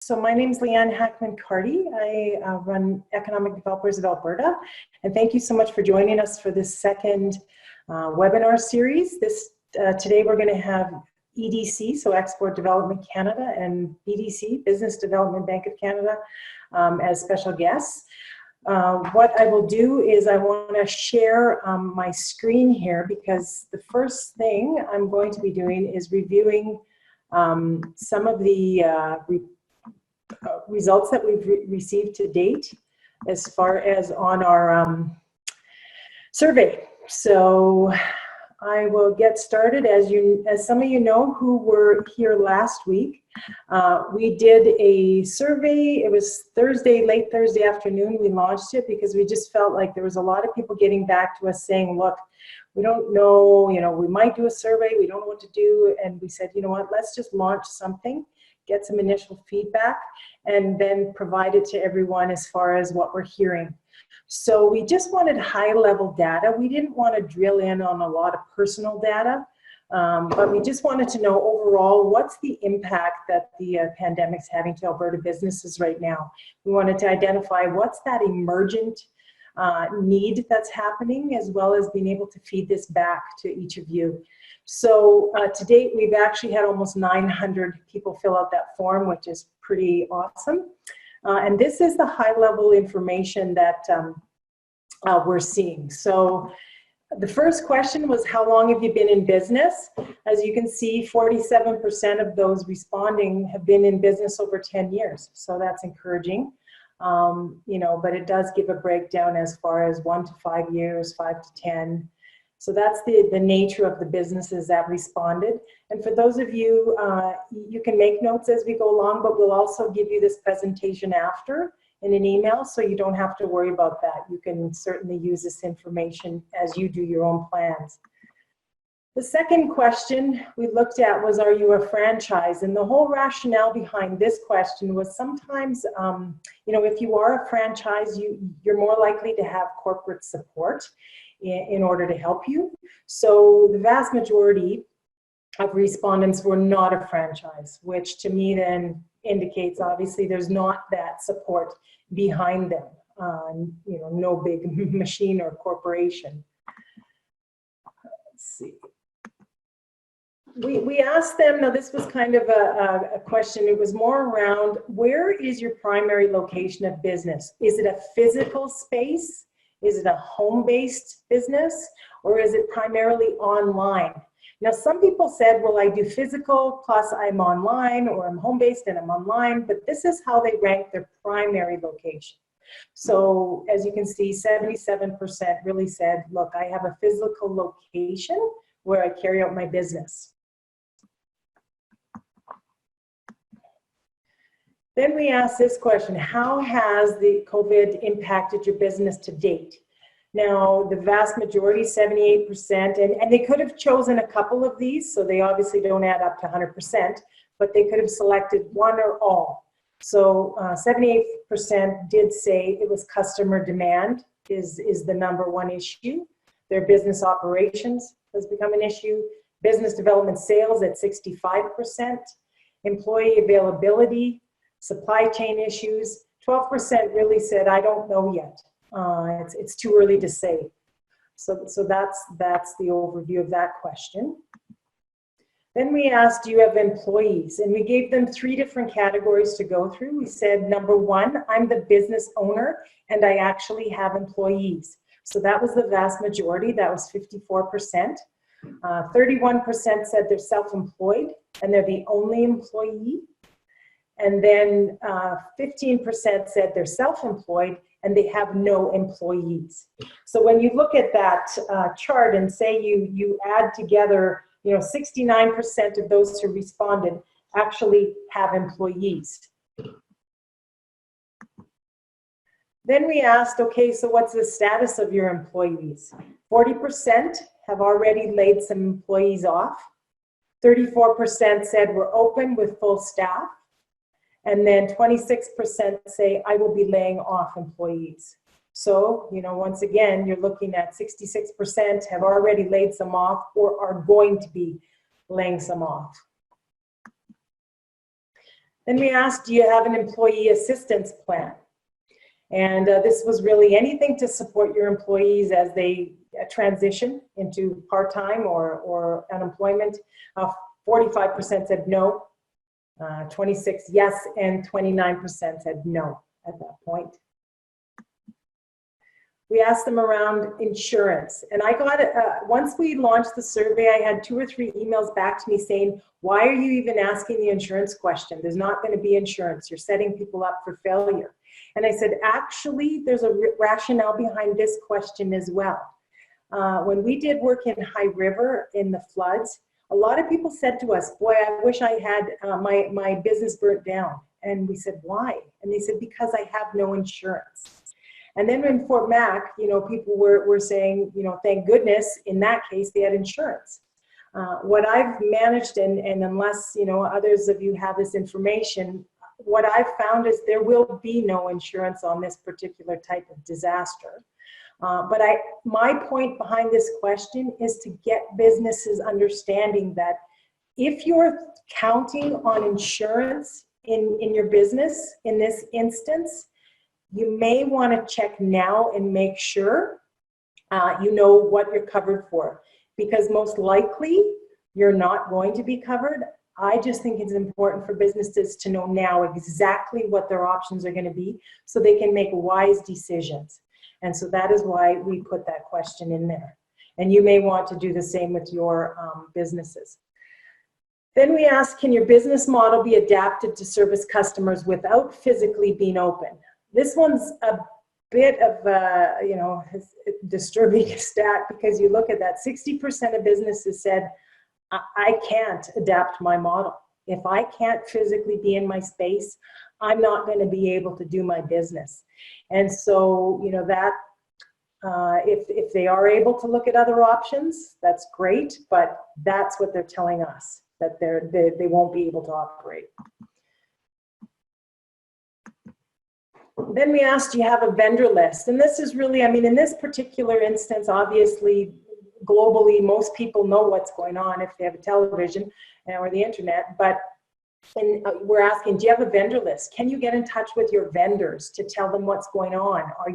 So my name is Leanne Hackman-Carty. I run Economic Developers of Alberta. And thank you so much for joining us for this second webinar series. Today we're going to have EDC, so Export Development Canada, and BDC, Business Development Bank of Canada, as special guests. What I will do is I want to share my screen here, because the first thing I'm going to be doing is reviewing some of the results that we've received to date as far as on our survey. So I will get started. As some of you know who were here last week, we did a survey. It was late Thursday afternoon we launched it, because we just felt like there was a lot of people getting back to us saying, look, we don't know, we might do a survey, we don't know what to do. And we said, you know what, let's just launch something, get some initial feedback, and then provide it to everyone as far as what we're hearing. So we just wanted high-level data. We didn't want to drill in on a lot of personal data, but we just wanted to know overall what's the impact that the pandemic's having to Alberta businesses right now. We wanted to identify what's that emergent need that's happening, as well as being able to feed this back to each of you. So to date, we've actually had almost 900 people fill out that form, which is pretty awesome. And this is the high-level information that we're seeing. So the first question was, how long have you been in business? As you can see, 47% of those responding have been in business over 10 years. So that's encouraging. But it does give a breakdown as far as 1 to 5 years, 5 to 10. So that's the nature of the businesses that responded. And for those of you, you can make notes as we go along, but we'll also give you this presentation after in an email, so you don't have to worry about that. You can certainly use this information as you do your own plans. The second question we looked at was, are you a franchise? And the whole rationale behind this question was sometimes, if you are a franchise, you're more likely to have corporate support in order to help you. So the vast majority of respondents were not a franchise, which to me then indicates obviously there's not that support behind them, no big machine or corporation. Let's see. We asked them, now this was kind of a question, it was more around, where is your primary location of business? Is it a physical space? Is it a home-based business, or is it primarily online? Now, some people said, well, I do physical, plus I'm online, or I'm home-based and I'm online, but this is how they rank their primary location. So as you can see, 77% really said, look, I have a physical location where I carry out my business. Then we asked this question, how has the COVID impacted your business to date? Now, the vast majority, 78%, and they could have chosen a couple of these, so they obviously don't add up to 100%, but they could have selected one or all. So 78% did say it was customer demand is the #1 issue. Their business operations has become an issue. Business development sales at 65%. Employee availability, supply chain issues, 12% really said, I don't know yet. It's too early to say. So that's the overview of that question. Then we asked, do you have employees? And we gave them 3 different categories to go through. We said, #1, I'm the business owner and I actually have employees. So that was the vast majority, that was 54%. 31% said they're self-employed and they're the only employee. And then 15% said they're self-employed and they have no employees. So when you look at that chart and say you add together, 69% of those who responded actually have employees. Then we asked, okay, so what's the status of your employees? 40% have already laid some employees off. 34% said we're open with full staff. And then 26% say, I will be laying off employees. So, once again, you're looking at 66% have already laid some off or are going to be laying some off. Then we asked, do you have an employee assistance plan? And this was really anything to support your employees as they transition into part-time or unemployment. 45% said no, 26 yes, and 29% said no at that point. We asked them around insurance, and I got once we launched the survey, I had 2 or 3 emails back to me saying, why are you even asking the insurance question? There's not going to be insurance. You're setting people up for failure. And I said, actually, there's a rationale behind this question as well. When we did work in High River in the floods, a lot of people said to us, boy, I wish I had my business burnt down. And we said, why? And they said, because I have no insurance. And then in Fort Mac, you know, people were saying, you know, thank goodness, in that case, they had insurance. What I've managed, and unless, you know, others of you have this information, what I've found is there will be no insurance on this particular type of disaster. But my point behind this question is to get businesses understanding that if you're counting on insurance in your business, in this instance, you may want to check now and make sure you know what you're covered for, because most likely you're not going to be covered. I just think it's important for businesses to know now exactly what their options are going to be so they can make wise decisions. And so that is why we put that question in there. And you may want to do the same with your businesses. Then we asked, can your business model be adapted to service customers without physically being open? This one's a bit of a, you know, disturbing stat, because you look at that, 60% of businesses said, I can't adapt my model. If I can't physically be in my space, I'm not going to be able to do my business. And so, you know, that if they are able to look at other options, that's great, but that's what they're telling us, that they won't be able to operate. Then we asked, do you have a vendor list? And this is really, I mean, in this particular instance, obviously, globally, most people know what's going on if they have a television or the internet, but we're asking, do you have a vendor list? Can you get in touch with your vendors to tell them what's going on? Are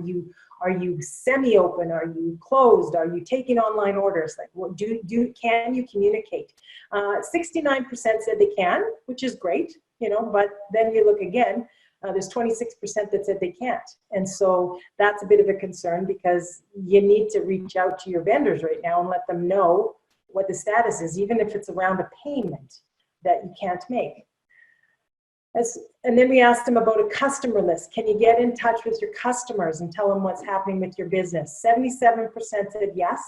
you semi-open? Are you closed? Are you taking online orders? Like, what can you communicate? 69% said they can, which is great, you know, but then you look again, there's 26% that said they can't. And so that's a bit of a concern, because you need to reach out to your vendors right now and let them know what the status is, even if it's around a payment that you can't make. And then we asked them about a customer list. Can you get in touch with your customers and tell them what's happening with your business? 77% said yes.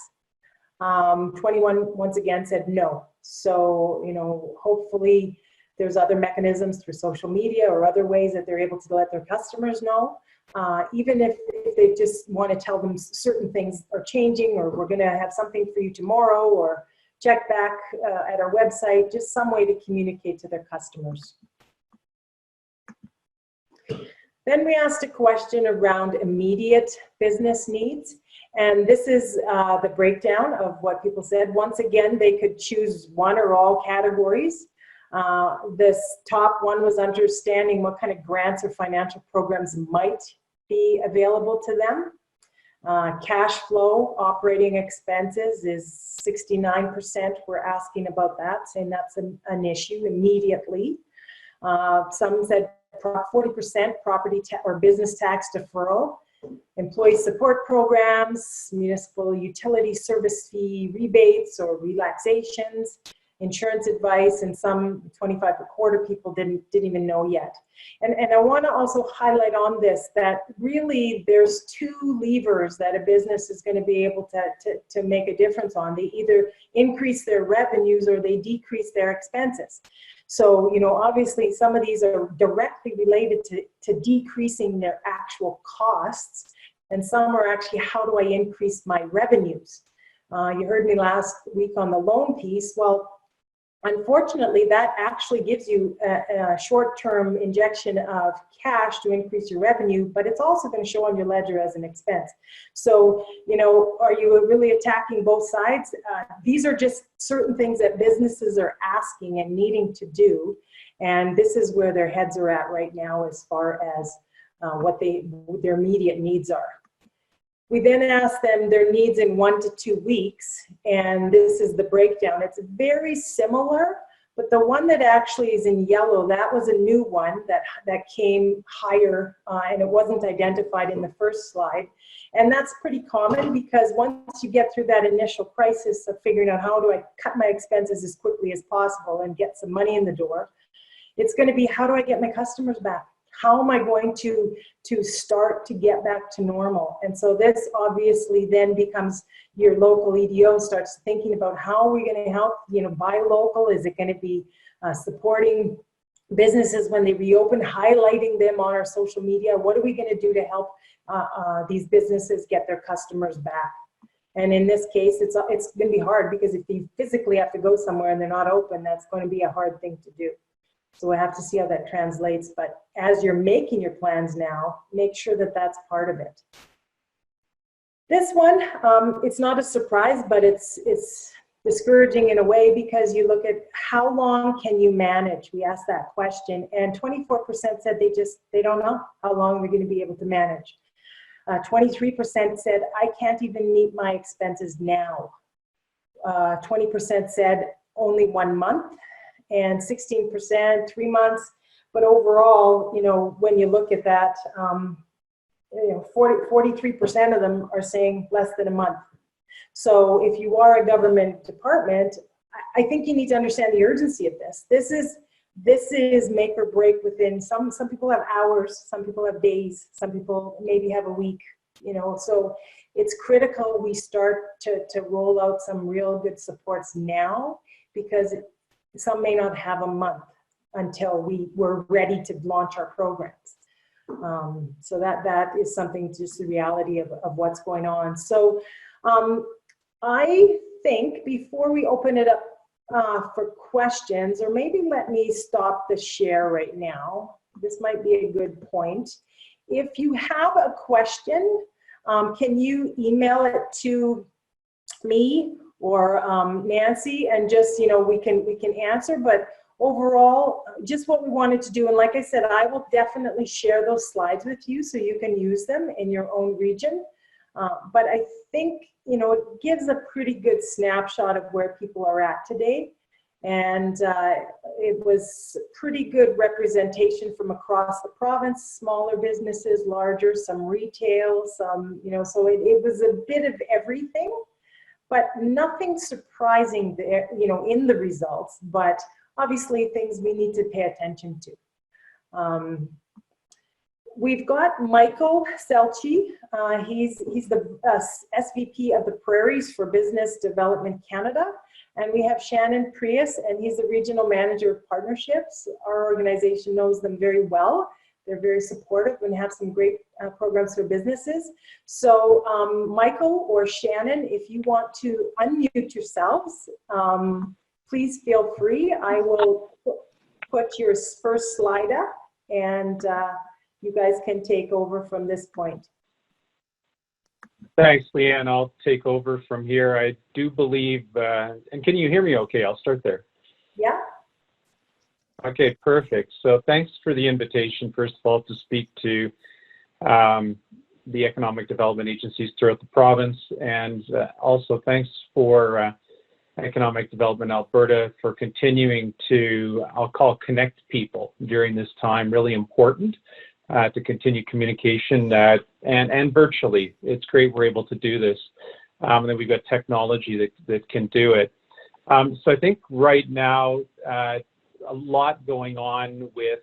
21, once again, said no. So, you know, hopefully there's other mechanisms through social media or other ways that they're able to let their customers know. Even if they just want to tell them certain things are changing, or we're going to have something for you tomorrow, or check back at our website, just some way to communicate to their customers. Then we asked a question around immediate business needs. And this is the breakdown of what people said. Once again, they could choose one or all categories. This top one was understanding what kind of grants or financial programs might be available to them. Cash flow, operating expenses is 69%. We're asking about that, saying that's an issue immediately. Some said 40% property or business tax deferral, employee support programs, municipal utility service fee rebates or relaxations, insurance advice, and some 25 per quarter people didn't even know yet. And I want to also highlight on this that really there's 2 levers that a business is going to be able to make a difference on. They either increase their revenues or they decrease their expenses. So, you know, obviously some of these are directly related to decreasing their actual costs, and some are actually, how do I increase my revenues? You heard me last week on the loan piece. Well, Unfortunately, that actually gives you a short-term injection of cash to increase your revenue, but it's also going to show on your ledger as an expense. So, you know, are you really attacking both sides? These are just certain things that businesses are asking and needing to do, and this is where their heads are at right now as far as what their immediate needs are. We then ask them their needs in 1 to 2 weeks, and this is the breakdown. It's very similar, but the one that actually is in yellow, that was a new one that came higher, and it wasn't identified in the first slide. And that's pretty common because once you get through that initial crisis of figuring out how do I cut my expenses as quickly as possible and get some money in the door, it's going to be how do I get my customers back? How am I going to start to get back to normal? And so this obviously then becomes your local EDO starts thinking about how are we going to help, you know, buy local? Is it going to be supporting businesses when they reopen, highlighting them on our social media? What are we going to do to help these businesses get their customers back? And in this case, it's going to be hard because if you physically have to go somewhere and they're not open, that's going to be a hard thing to do. So we'll have to see how that translates. But as you're making your plans now, make sure that that's part of it. This one, it's not a surprise, but it's discouraging in a way because you look at how long can you manage? We asked that question, and 24% said they don't know how long they're going to be able to manage. 23% said, I can't even meet my expenses now. 20% said only 1 month. And 16%, 3 months. But overall, you know, when you look at that, you know, 43% of them are saying less than a month. So if you are a government department, I think you need to understand the urgency of this. This is make or break within, some people have hours, some people have days, some people maybe have a week, you know, so it's critical we start to roll out some real good supports now, because some may not have a month until we're ready to launch our programs. So that is something, just the reality of what's going on. So I think before we open it up for questions, or maybe let me stop the share right now. This might be a good point. If you have a question, can you email it to me or Nancy, and just, you know, we can answer. But overall, just what we wanted to do, and like I said, I will definitely share those slides with you so you can use them in your own region. But I think, you know, it gives a pretty good snapshot of where people are at today. And it was pretty good representation from across the province, smaller businesses, larger, some retail, some, you know, so it was a bit of everything. But nothing surprising there, you know, in the results, but obviously things we need to pay attention to. We've got Michael Selchi. He's the SVP of the Prairies for Business Development Canada. And we have Shannon Prius, and he's the Regional Manager of Partnerships. Our organization knows them very well. They're very supportive and have some great programs for businesses. So Michael or Shannon, if you want to unmute yourselves, please feel free. I will put your first slide up, and you guys can take over from this point. Thanks, Leanne. I'll take over from here. I do believe, and can you hear me okay? I'll start there. Yeah. Okay, perfect. So thanks for the invitation, first of all, to speak to the economic development agencies throughout the province. And also thanks for Economic Development Alberta for continuing to, I'll call, connect people during this time. Really important to continue communication and virtually. It's great we're able to do this. And then we've got technology that can do it. So I think right now, a lot going on with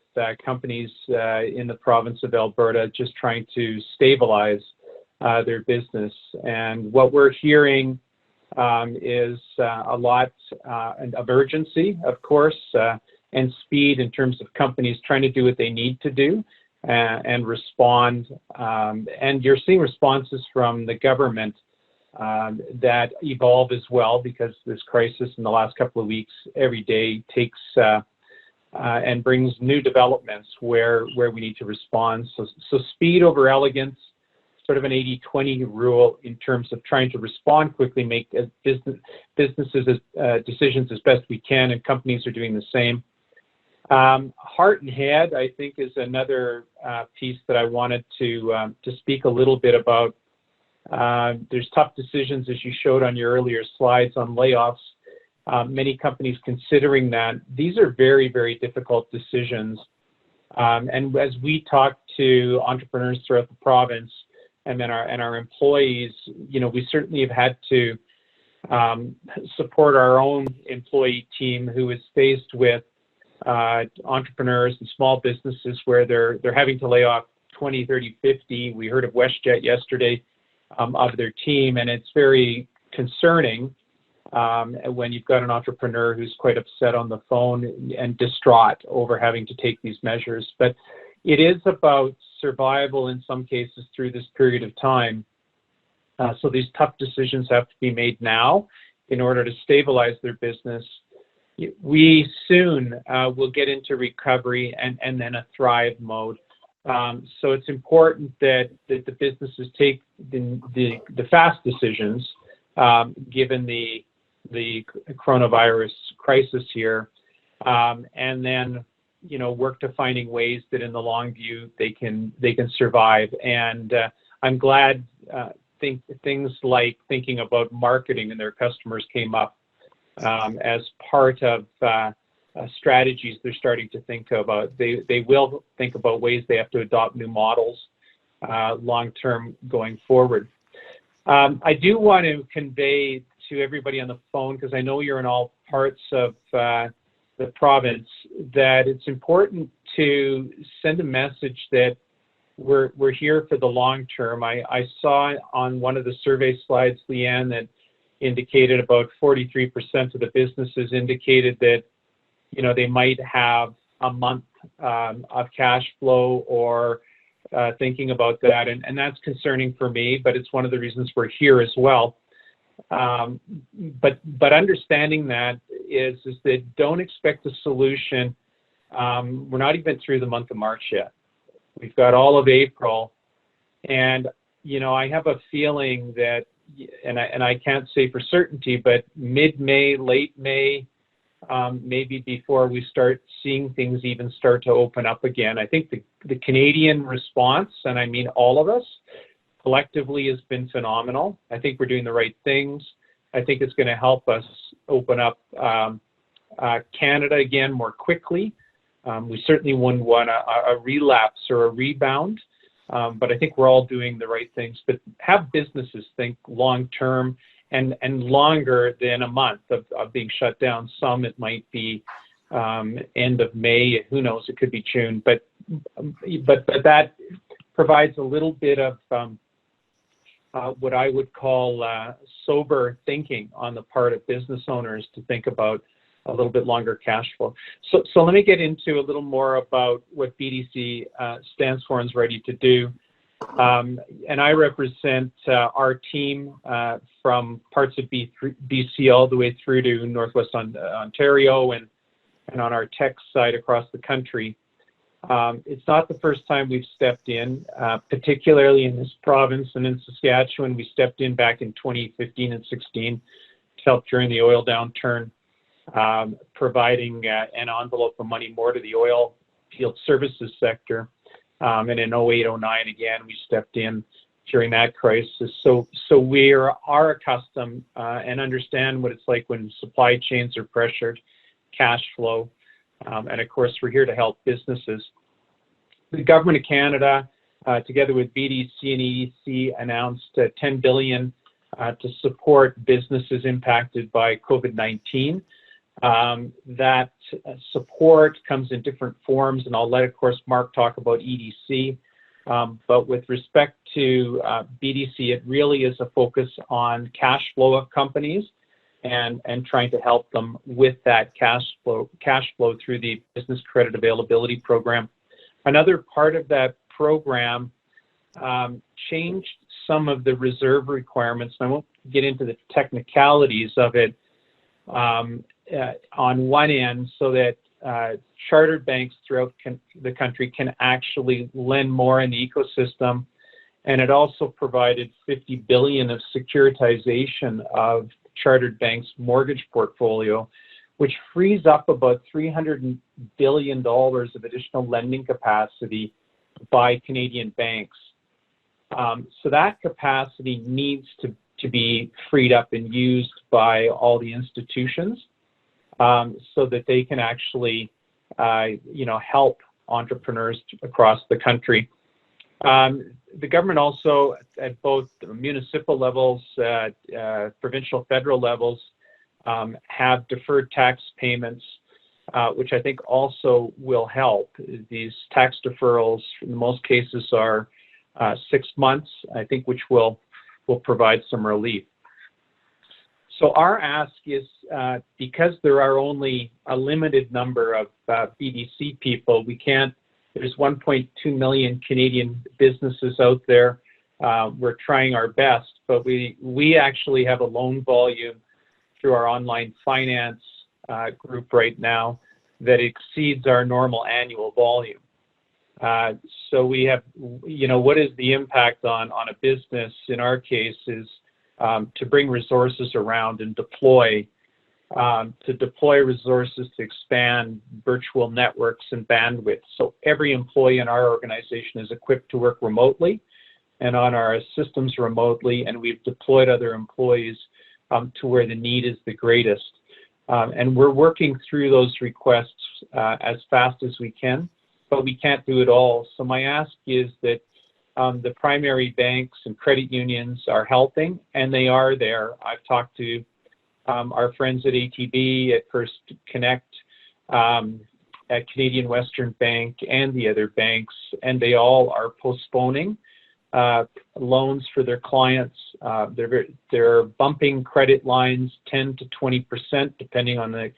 companies in the province of Alberta just trying to stabilize their business. And what we're hearing is a lot of urgency, of course, and speed in terms of companies trying to do what they need to do and respond. And you're seeing responses from the government that evolve as well, because this crisis in the last couple of weeks every day takes and brings new developments where we need to respond. So speed over elegance, sort of an 80-20 rule in terms of trying to respond quickly, make businesses decisions as best we can, and companies are doing the same. Heart and head, I think, is another piece that I wanted to speak a little bit about. There's tough decisions, as you showed on your earlier slides, on layoffs. Many companies considering that. These are very, very difficult decisions. And as we talk to entrepreneurs throughout the province and then our employees, we certainly have had to support our own employee team who is faced with entrepreneurs and small businesses where they're having to lay off 20, 30, 50. We heard of WestJet yesterday of their team, and it's very concerning when you've got an entrepreneur who's quite upset on the phone and distraught over having to take these measures. But it is about survival in some cases through this period of time. So these tough decisions have to be made now in order to stabilize their business. We soon will get into recovery and then a thrive mode. So it's important that the businesses take the fast decisions given the coronavirus crisis here, and then work to finding ways that in the long view they can survive. And I'm glad things like thinking about marketing and their customers came up as part of strategies they're starting to think about. They will think about ways they have to adopt new models long term going forward. I do want to convey to everybody on the phone, because I know you're in all parts of the province, that it's important to send a message that we're here for the long term. I saw on one of the survey slides, Leanne, that indicated about 43% of the businesses indicated that they might have a month of cash flow or thinking about that, and that's concerning for me, but it's one of the reasons we're here as well. But understanding that is that don't expect a solution. We're not even through the month of March yet. We've got all of April, and I have a feeling that, and I can't say for certainty, but mid-May, late May, maybe before we start seeing things even start to open up again. I think the Canadian response, and I mean all of us, collectively has been phenomenal. I think we're doing the right things. I think it's going to help us open up Canada again more quickly. We certainly wouldn't want a relapse or a rebound, but I think we're all doing the right things. But have businesses think long term and longer than a month of being shut down. Some it might be end of May. Who knows? It could be June. But that provides a little bit of what I would call sober thinking on the part of business owners to think about a little bit longer cash flow. So let me get into a little more about what BDC stands for and is ready to do. And I represent our team from parts of BC all the way through to Northwest Ontario and on our tech side across the country. It's not the first time we've stepped in, particularly in this province and in Saskatchewan. We stepped in back in 2015 and 16 to help during the oil downturn, providing an envelope of money more to the oil field services sector. And in 08, 09, again, we stepped in during that crisis. So we are accustomed and understand what it's like when supply chains are pressured, cash flow. And of course, we're here to help businesses. The Government of Canada, together with BDC and EDC, announced $10 billion to support businesses impacted by COVID-19. That support comes in different forms, and I'll let, of course, Mark talk about EDC. But with respect to BDC, it really is a focus on cash flow of companies and trying to help them with that cash flow through the Business Credit Availability Program. Another part of that program changed some of the reserve requirements. And I won't get into the technicalities of it on one end, so that chartered banks throughout the country can actually lend more in the ecosystem. And it also provided $50 billion of securitization of chartered banks' mortgage portfolio, which frees up about $300 billion of additional lending capacity by Canadian banks. So that capacity needs to be freed up and used by all the institutions, so that they can actually, help entrepreneurs across the country. The government also, at both municipal levels, provincial, federal levels, have deferred tax payments, which I think also will help. These tax deferrals, in most cases, are 6 months, I think, which will provide some relief. So our ask is, because there are only a limited number of BDC people, there's 1.2 million Canadian businesses out there. We're trying our best, but we actually have a loan volume through our online finance group right now that exceeds our normal annual volume. So we have, what is the impact on a business? In our case, is to bring resources around and deploy resources to expand virtual networks and bandwidth. So every employee in our organization is equipped to work remotely and on our systems remotely, and we've deployed other employees to where the need is the greatest. And we're working through those requests as fast as we can, but we can't do it all. So my ask is that the primary banks and credit unions are helping, and they are there. I've talked to our friends at ATB, at First Connect, at Canadian Western Bank, and the other banks, and they all are postponing loans for their clients. They're bumping credit lines 10 to 20%, depending on the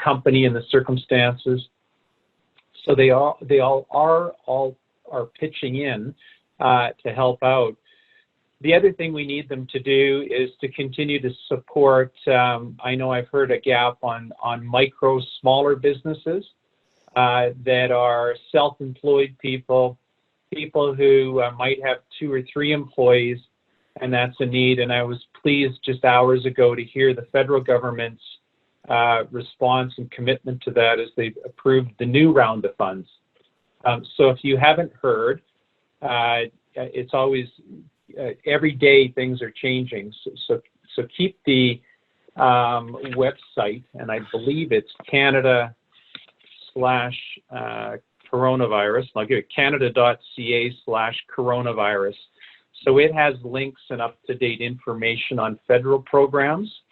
company and the circumstances. So they all are pitching in to help out. The other thing we need them to do is to continue to support, I know I've heard a gap on micro, smaller businesses that are self-employed people who might have 2 or 3 employees, and that's a need. And I was pleased just hours ago to hear the federal government's response and commitment to that as they approved the new round of funds. So if you haven't heard, it's always, every day things are changing. So keep the website, and I believe it's Canada/coronavirus. I'll give it canada.ca/coronavirus. So it has links and up-to-date information on federal programs.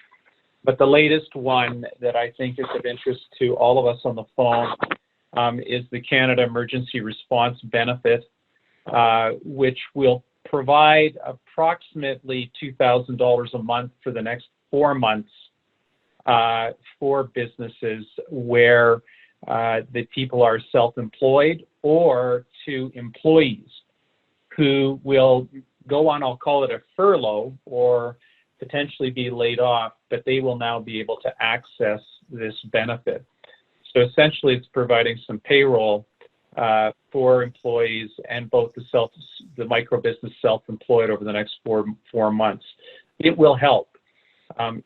But the latest one that I think is of interest to all of us on the phone is the Canada Emergency Response Benefit, which will provide approximately $2,000 a month for the next 4 months for businesses where the people are self-employed, or to employees who will go on, I'll call it a furlough, or potentially be laid off, but they will now be able to access this benefit. So essentially it's providing some payroll for employees and both the micro business self-employed over the next four months. It will help.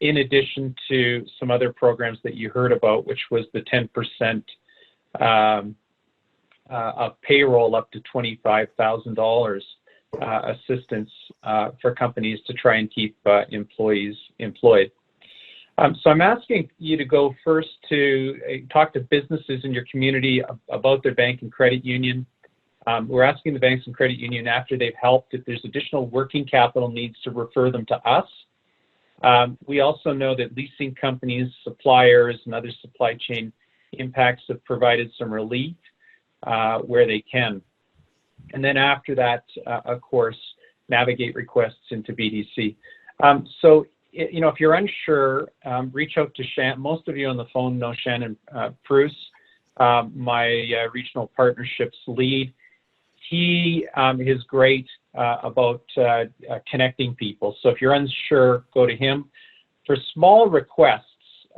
In addition to some other programs that you heard about, which was the 10% of payroll up to $25,000 assistance for companies to try and keep employees employed. So I'm asking you to go first to talk to businesses in your community about their bank and credit union. We're asking the banks and credit union, after they've helped, if there's additional working capital needs, to refer them to us. We also know that leasing companies, suppliers, and other supply chain impacts have provided some relief where they can. And then after that, of course, navigate requests into BDC. So, if you're unsure, reach out to Shannon. Most of you on the phone know Shannon Bruce, my regional partnerships lead. He is great about connecting people. So if you're unsure, go to him. For small requests,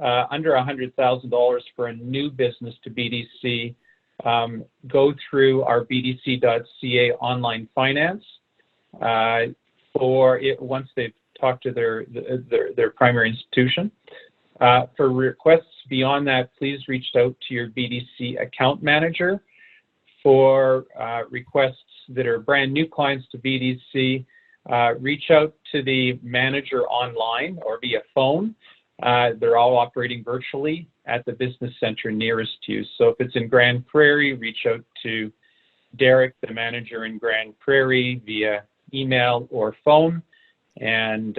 under $100,000 for a new business to BDC, go through our bdc.ca online finance once they've talked to their primary institution. For requests beyond that, please reach out to your BDC account manager. For requests that are brand new clients to BDC, reach out to the manager online or via phone. They're all operating virtually at the business center nearest to you. So if it's in Grand Prairie, reach out to Derek, the manager in Grand Prairie, via email or phone, and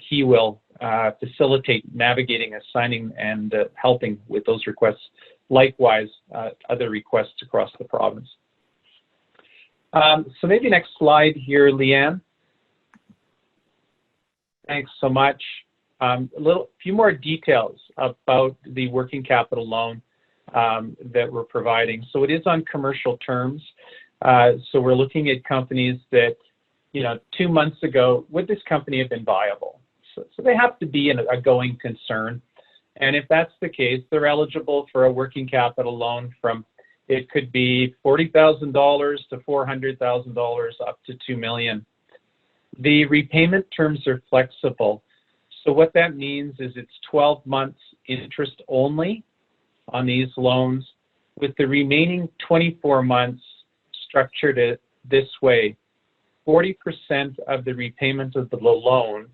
he will facilitate navigating, assigning, and helping with those requests. Likewise, other requests across the province. So maybe next slide here, Leanne. Thanks so much. Few more details about the working capital loan that we're providing. So it is on commercial terms. So we're looking at companies that, 2 months ago, would this company have been viable? So they have to be a going concern. And if that's the case, they're eligible for a working capital loan from, it could be $40,000 to $400,000 up to $2 million. The repayment terms are flexible. So what that means is it's 12 months interest only on these loans, with the remaining 24 months structured this way. 40% of the repayment of the loan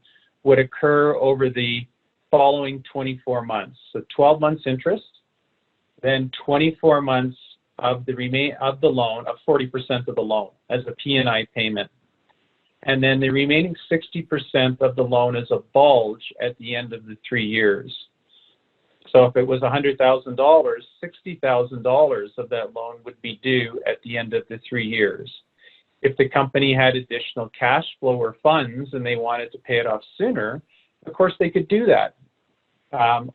would occur over the following 24 months. So 12 months interest, then 24 months of the loan, of 40% of the loan as a P&I payment. And then the remaining 60% of the loan is a bulge at the end of the 3 years. So if it was $100,000, $60,000 of that loan would be due at the end of the 3 years. If the company had additional cash flow or funds and they wanted to pay it off sooner, of course they could do that.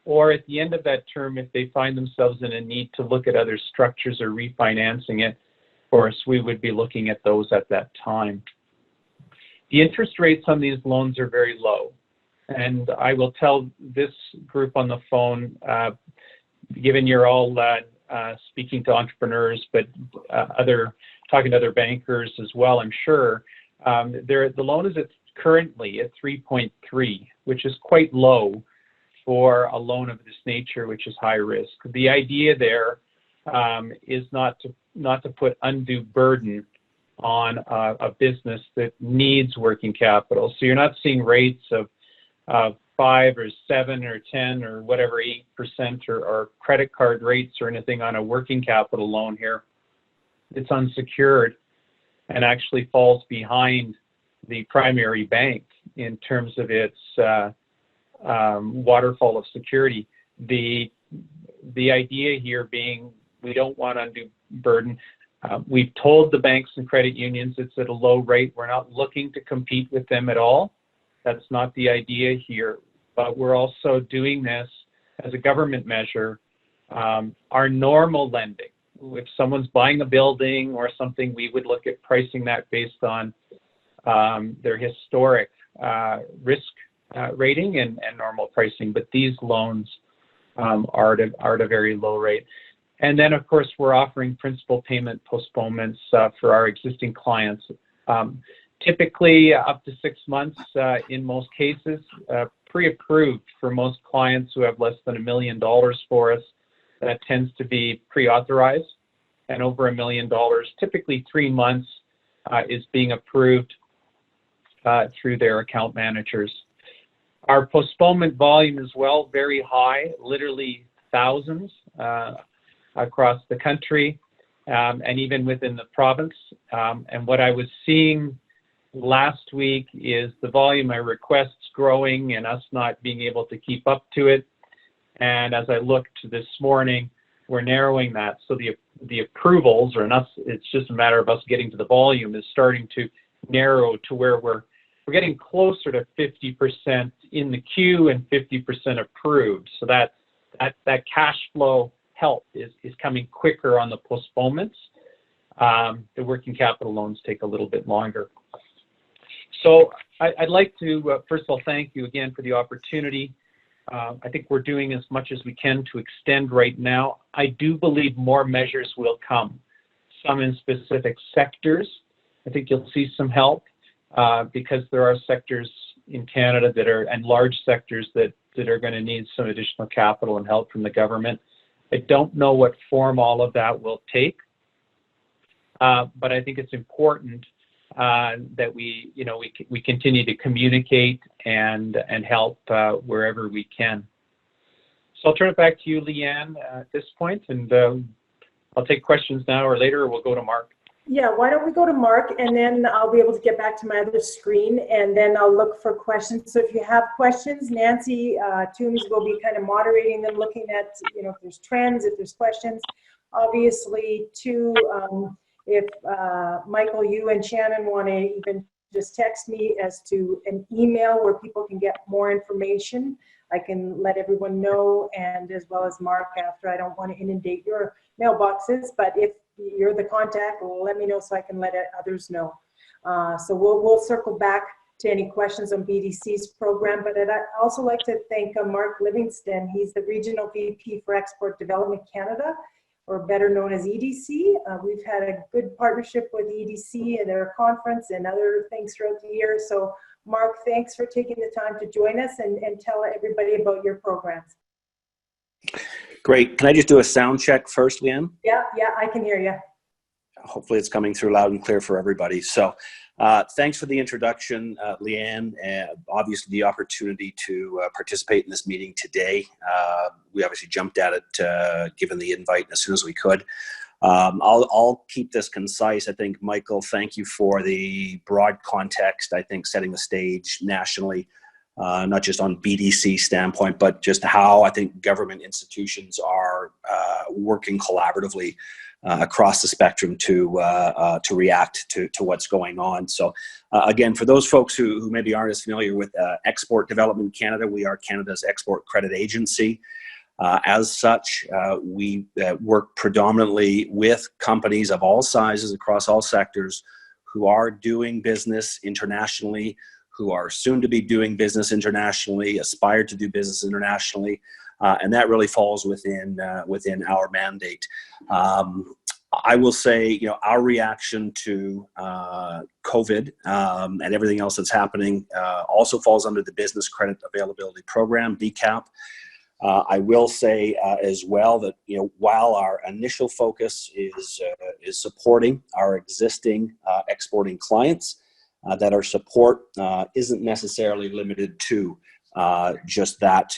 Or at the end of that term, if they find themselves in a need to look at other structures or refinancing it, of course, we would be looking at those at that time. The interest rates on these loans are very low. And I will tell this group on the phone, given you're all speaking to entrepreneurs, but talking to other bankers as well, I'm sure, the loan is currently at 3.3, which is quite low for a loan of this nature, which is high risk. The idea there is not to put undue burden on a business that needs working capital. So you're not seeing rates of 5 or 7 or 10 or whatever 8% or credit card rates or anything on a working capital loan here. It's unsecured and actually falls behind the primary bank in terms of its waterfall of security. The idea here being we don't want undue burden. We've told the banks and credit unions it's at a low rate. We're not looking to compete with them at all. That's not the idea here. But we're also doing this as a government measure. Our normal lending, if someone's buying a building or something, we would look at pricing that based on their historic risk rating and normal pricing. But these loans are at a very low rate. And then, of course, we're offering principal payment postponements for our existing clients. Typically up to 6 months in most cases, pre-approved for most clients who have less than $1 million for us. That tends to be pre-authorized, and over $1 million, typically 3 months is being approved through their account managers. Our postponement volume is very high, literally thousands across the country and even within the province. And what I was seeing last week is the volume of requests growing and us not being able to keep up to it. And as I looked this morning, we're narrowing that. So the approvals, or not, it's just a matter of us getting to the volume, is starting to narrow to where we're getting closer to 50% in the queue and 50% approved. So that cash flow help is coming quicker on the postponements. The working capital loans take a little bit longer. So I'd like to, first of all, thank you again for the opportunity. I think we're doing as much as we can to extend right now. I do believe more measures will come, some in specific sectors. I think you'll see some help because there are sectors in Canada that are, and large sectors that are going to need some additional capital and help from the government. I don't know what form all of that will take, but I think it's important that we continue to communicate and help wherever we can. So I'll turn it back to you, Leanne, at this point, and I'll take questions now or later, or we'll go to Mark. Yeah, why don't we go to Mark, and then I'll be able to get back to my other screen, and then I'll look for questions. So if you have questions, Nancy Toombs will be kind of moderating them, looking at, if there's trends, if there's questions. Obviously, too, if Michael, you and Shannon want to even just text me as to an email where people can get more information, I can let everyone know, and as well as Mark after. I don't want to inundate your mailboxes, but if you're the contact, let me know so I can let others know. So we'll circle back to any questions on BDC's program, but I'd also like to thank Mark Livingston. He's the Regional VP for Export Development Canada, or better known as EDC. We've had a good partnership with EDC at our conference and other things throughout the year. So Mark, thanks for taking the time to join us and tell everybody about your programs. Great. Can I just do a sound check first, Leanne? Yeah, I can hear you. Hopefully it's coming through loud and clear for everybody. So thanks for the introduction, Leanne, and obviously the opportunity to participate in this meeting today. We obviously jumped at it given the invite as soon as we could. I'll keep this concise. I think, Michael, thank you for the broad context, I think setting the stage nationally, not just on BDC standpoint, but just how I think government institutions are working collaboratively across the spectrum to react to what's going on. So again, for those folks who maybe aren't as familiar with Export Development Canada, we are Canada's export credit agency. As such, we work predominantly with companies of all sizes across all sectors who are doing business internationally, who are soon to be doing business internationally, aspire to do business internationally, and that really falls within our mandate. I will say, our reaction to COVID and everything else that's happening also falls under the Business Credit Availability Program, BCAP. I will say as well that while our initial focus is supporting our existing exporting clients, that our support isn't necessarily limited to just that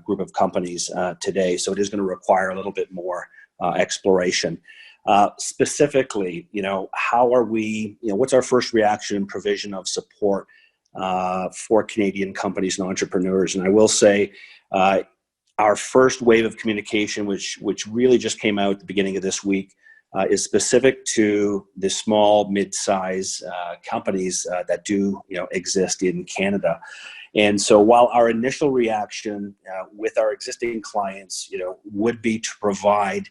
group of companies today. So it is going to require a little bit more exploration. Specifically, how are we, what's our first reaction and provision of support for Canadian companies and entrepreneurs? And I will say our first wave of communication, which really just came out at the beginning of this week, is specific to the small, mid-size companies that do exist in Canada. And so while our initial reaction with our existing clients would be to provide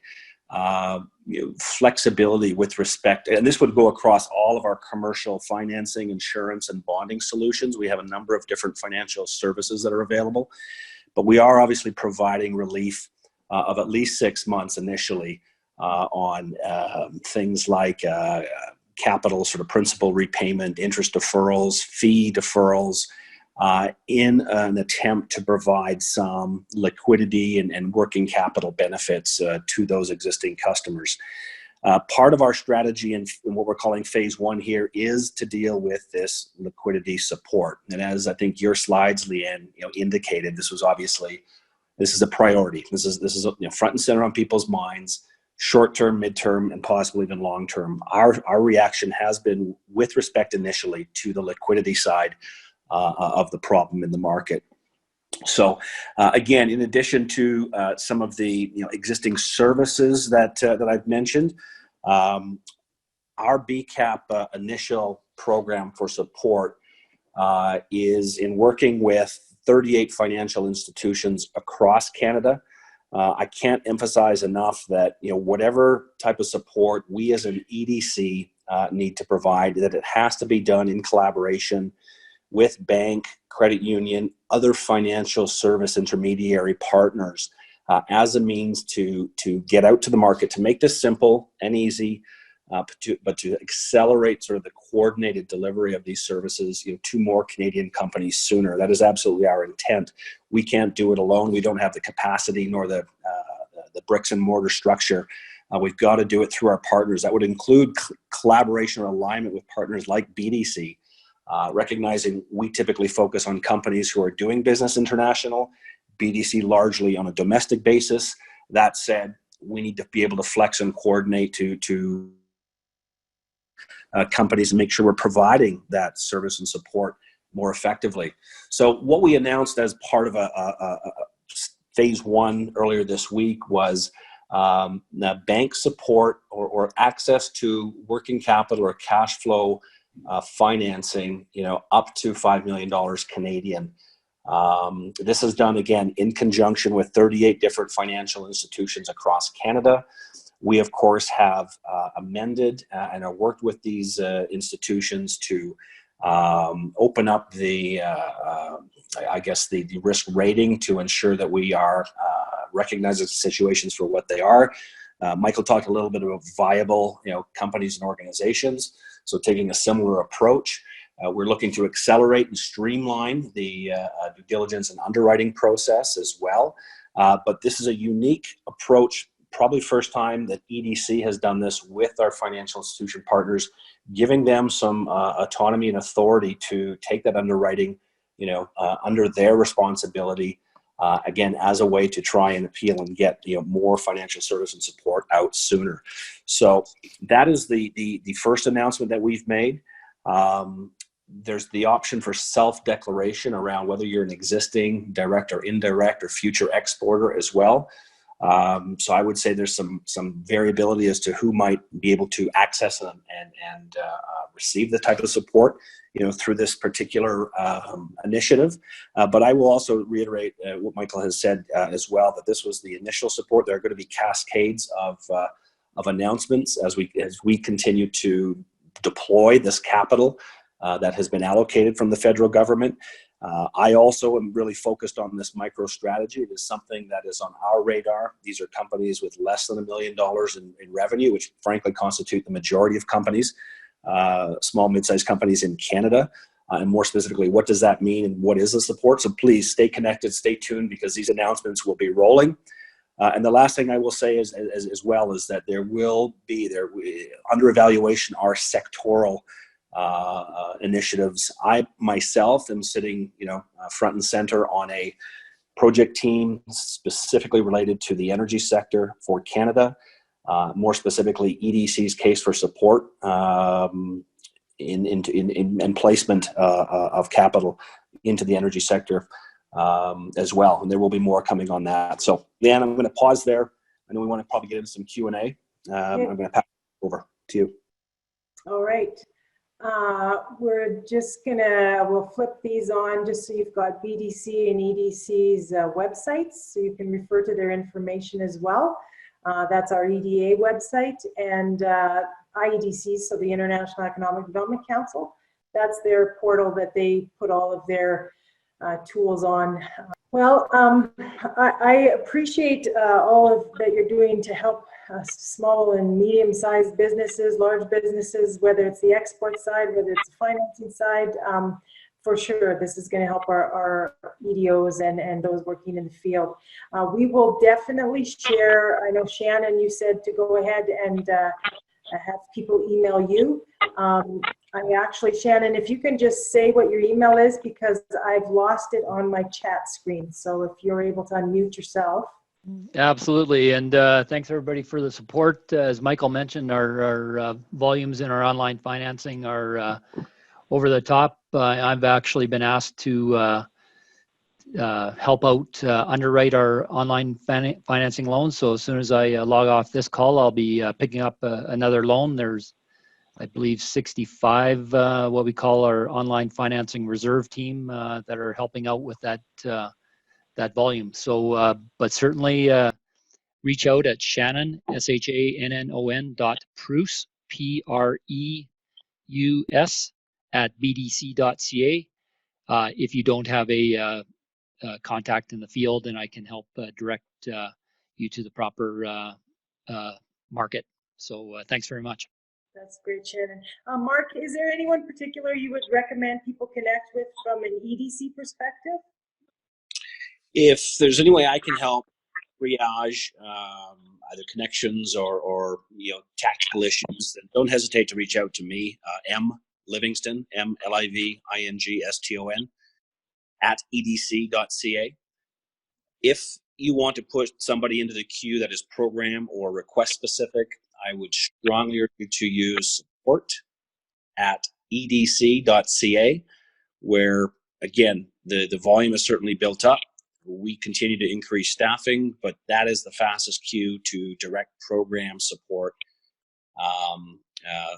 flexibility with respect, and this would go across all of our commercial financing, insurance, and bonding solutions. We have a number of different financial services that are available, but we are obviously providing relief of at least 6 months initially on things like capital sort of principal repayment, interest deferrals, fee deferrals, in an attempt to provide some liquidity and working capital benefits to those existing customers. Part of our strategy in what we're calling phase one here is to deal with this liquidity support. And as I think your slides, Leanne, indicated, this is a priority. This is front and center on people's minds, short-term, mid-term, and possibly even long-term. Our reaction has been with respect initially to the liquidity side of the problem in the market. So again, in addition to some of the existing services that I've mentioned, our BCAP initial program for support is in working with 38 financial institutions across Canada. I can't emphasize enough that whatever type of support we as an EDC need to provide, that it has to be done in collaboration with bank, credit union, other financial service intermediary partners as a means to get out to the market, to make this simple and easy, but to accelerate sort of the coordinated delivery of these services, to more Canadian companies sooner. That is absolutely our intent. We can't do it alone. We don't have the capacity nor the bricks and mortar structure. We've got to do it through our partners. That would include collaboration or alignment with partners like BDC, recognizing we typically focus on companies who are doing business international, BDC largely on a domestic basis. That said, we need to be able to flex and coordinate to companies and make sure we're providing that service and support more effectively. So what we announced as part of a phase one earlier this week was bank support or access to working capital or cash flow financing, up to $5 million Canadian. This is done again in conjunction with 38 different financial institutions across Canada. We, of course, have amended and have worked with these institutions to open up the risk rating to ensure that we are recognizing situations for what they are. Michael talked a little bit about viable, companies and organizations. So taking a similar approach, we're looking to accelerate and streamline the due diligence and underwriting process as well. But this is a unique approach, probably first time that EDC has done this with our financial institution partners, giving them some autonomy and authority to take that underwriting, under their responsibility, again, as a way to try and appeal and get more financial service and support out sooner. So that is the first announcement that we've made. There's the option for self-declaration around whether you're an existing direct or indirect or future exporter as well. So I would say there's some variability as to who might be able to access and receive the type of support, through this particular initiative. But I will also reiterate what Michael has said as well, that this was the initial support. There are going to be cascades of announcements as we continue to deploy this capital that has been allocated from the federal government. I also am really focused on this micro strategy. It is something that is on our radar. These are companies with less than $1 million in revenue, which frankly constitute the majority of companies, small, mid-sized companies in Canada. And more specifically, what does that mean and what is the support? So please stay connected, stay tuned, because these announcements will be rolling. And the last thing I will say is, as well, is that there will be, under evaluation, are sectoral initiatives. I myself am sitting, front and center on a project team specifically related to the energy sector for Canada, more specifically EDC's case for support in placement of capital into the energy sector as well. And there will be more coming on that. So, Leanne, I'm going to pause there. I know we want to probably get into some Q&A. I'm going to pass it over to you. All right. We'll flip these on just so you've got BDC and EDC's websites, so you can refer to their information as well. That's our EDA website, and IEDC, so the International Economic Development Council. That's their portal that they put all of their tools on. Well, I appreciate all of that you're doing to help small and medium-sized businesses, large businesses, whether it's the export side, whether it's the financing side. For sure, this is going to help our EDOs and those working in the field. We will definitely share. I know, Shannon, you said to go ahead and have people email you. Shannon, if you can just say what your email is, because I've lost it on my chat screen. So if you're able to unmute yourself. Absolutely, and thanks everybody for the support. As Michael mentioned, our volumes in our online financing are over the top. I've actually been asked to help out underwrite our online financing loans. So as soon as I log off this call, I'll be picking up another loan. There's, I believe, 65 what we call our online financing reserve team that are helping out with that volume. So, but certainly reach out at Shannon, SHANNON.Preus, PREUS @bdc.ca. if you don't have a contact in the field, and I can help direct you to the proper market. So thanks very much. That's great, Shannon. Mark, is there anyone particular you would recommend people connect with from an EDC perspective? If there's any way I can help triage either connections or tactical issues, then don't hesitate to reach out to me, M Livingston, MLIVINGSTON @edc.ca. If you want to put somebody into the queue that is program or request specific, I would strongly urge you to use support @edc.ca, where again, the volume is certainly built up. We continue to increase staffing, but that is the fastest queue to direct program support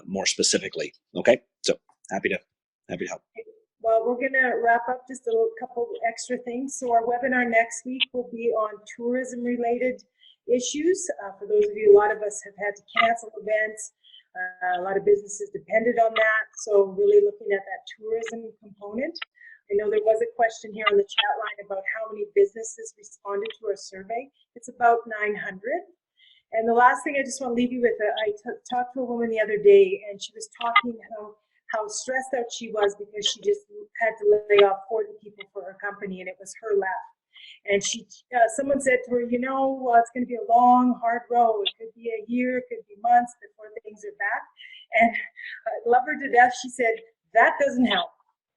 more specifically. Okay, so happy to help. Well, we're going to wrap up just a couple extra things. So our webinar next week will be on tourism-related issues. For those of you, a lot of us have had to cancel events. A lot of businesses depended on that. So really looking at that tourism component. I know there was a question here on the chat line about how many businesses responded to our survey. It's about 900. And the last thing I just want to leave you with, I talked to a woman the other day, and she was talking how stressed out she was because she just had to lay off 40 people for her company, and it was her left. And someone said to her, well, it's going to be a long, hard road. It could be a year, it could be months before things are back. And I love her to death. She said, that doesn't help.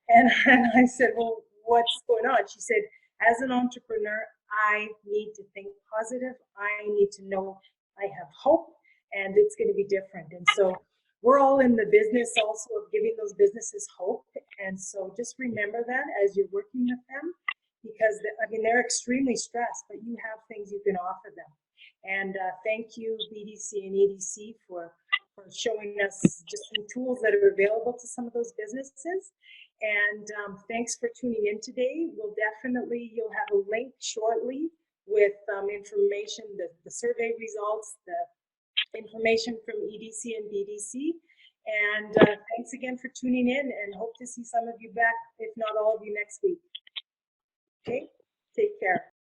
And I said, well, what's going on? She said, as an entrepreneur, I need to think positive. I need to know I have hope, and it's going to be different. And so we're all in the business also of giving those businesses hope. And so just remember that as you're working with them, because they're extremely stressed, but you have things you can offer them. And thank you, BDC and EDC, for showing us just some tools that are available to some of those businesses. And thanks for tuning in today. You'll have a link shortly with information, the survey results, the information from EDC and BDC. And thanks again for tuning in, and hope to see some of you back, if not all of you, next week. Okay, take care.